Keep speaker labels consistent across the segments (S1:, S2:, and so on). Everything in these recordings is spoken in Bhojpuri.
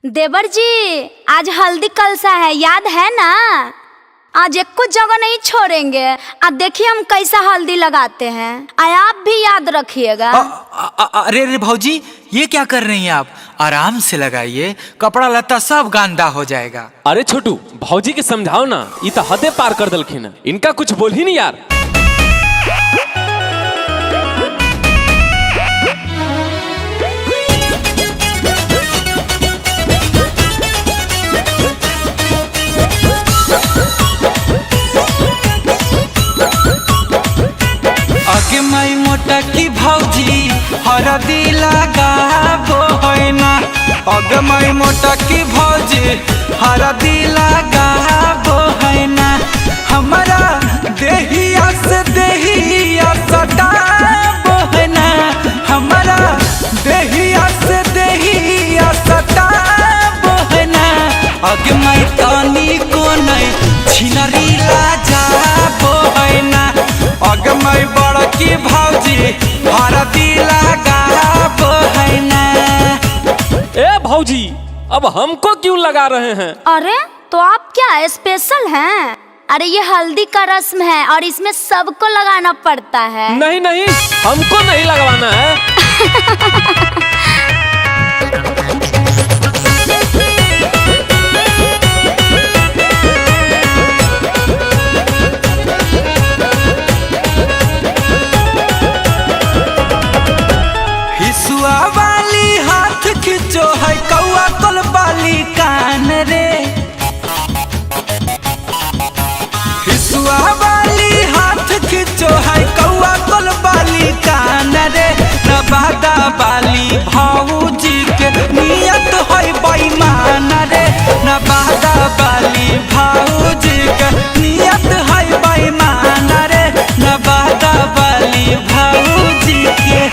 S1: देवर जी, आज हल्दी कलसा है, याद है ना? आज एक कुछ जगह नहीं छोड़ेंगे। आज देखिए हम कैसा हल्दी लगाते हैं, आप भी याद रखिएगा।
S2: अरे अरे भाऊजी, ये क्या कर रही हैं आप? आराम से लगाइए, कपड़ा लत्ता सब गंदा हो जाएगा।
S3: अरे छोटू, भाऊजी के समझाओ ना, ये तो हदे पार कर दलखिन। इनका कुछ बोल ही नहीं यार।
S2: आगे माई मोटा की भाऊजी हरदी लगाबो है ना। आगे माई मोटा की भाऊजी हरदी लगाबो है ना। हमारा देहिया से देहिया सटाबो है ना। हमारा देहिया से देहिया सटाबो है ना। आगे माई तानी को नहीं छिनरी ला जाबो है ना। आगे माई बड़ा की भाऊजी हरदी लगाबो है ना।
S3: ए भाऊजी, अब हमको क्यों लगा रहे हैं?
S1: अरे तो आप क्या स्पेशल हैं? अरे ये हल्दी का रस्म है और इसमें सबको लगाना पड़ता है।
S3: नहीं नहीं, हमको नहीं लगवाना है।
S2: हिसुआ वाली हाथ खींचो है कौआ तल वाली कान रे। हिसुआ वाली हाथ खींचो है कौआ तल वाली कान रे। नवादा वाली भाऊजी के नियत है बेईमान रे। नवादा वाली भाऊजी के नियत है बेईमान रे। नवादा वाली भाऊजी के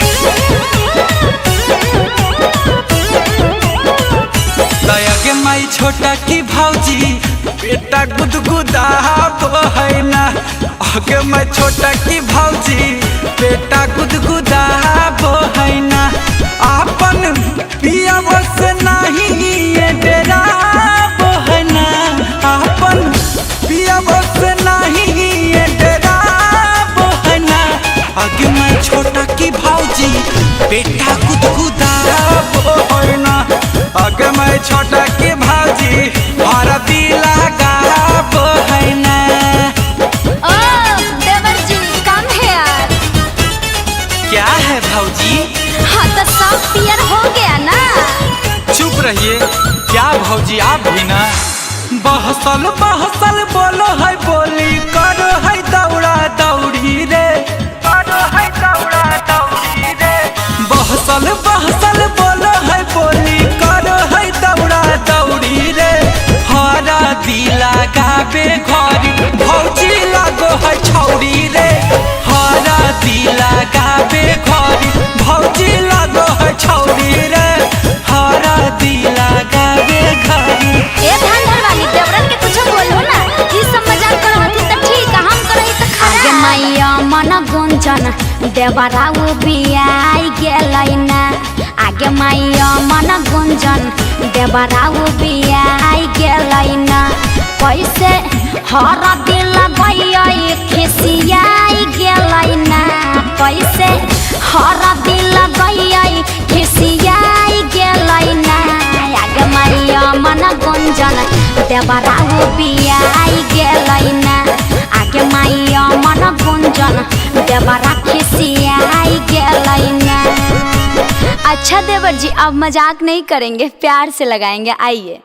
S2: के माई छोटा की भाऊजी बेटा गुदगुदाबो है ना। आगे माई छोटा की भाऊजी बेटा गुदगुदाबो है ना। आपन पिया बस नहीं ये डराबो है ना। आपन पिया बस नहीं ये डराबो है ना। आगे माई छोटा की भाऊजी बेटा गुदगुदाबो है ना। आगे मैं छोटा की भाजी हरदी लगाबो है ना।
S1: ओ देवर जी, कम है यार।
S2: क्या है भाऊजी?
S1: हाँ तो सब पियर हो गया ना।
S2: चुप रहिए। क्या भाऊजी, आप भी ना बहसल बहसल बोलो है बोली करो है दौड़ा दौड़ी रे। करो है दौड़ा दौड़ी रे। बहसल बहसल बोलो है बोली करो है दौड़ा दौड़ी रे। हरा दिला गाबे घरी भौजी लागो है छौड़ी रे। हरा दिला गाबे घरी भौजी लागो है छौड़ी रे। हरा दिला गाबे घरी।
S1: ए धंधर वाली देवरन के कुछ बोलो ना। ई सब मजाक करो हथी त ठीक, हम करई त खरा। आगे मैया मन गुंजन देवराऊ बियाई गेलै ना। आगे मैया मन गुंजन देवराऊ बियाई गेलै ना। कैसे हरा दिल गई खिसियाई गेलै ना। कैसे हरा दिल गई खिसियाई गेलै ना। आगे मैया मन गुंजन देवराऊ बियाई गेलै ना। आगे मैया मन गुंजन देवरा खिसियाई गेलै ना। अच्छा देवर जी, अब मजाक नहीं करेंगे, प्यार से लगाएंगे, आइए।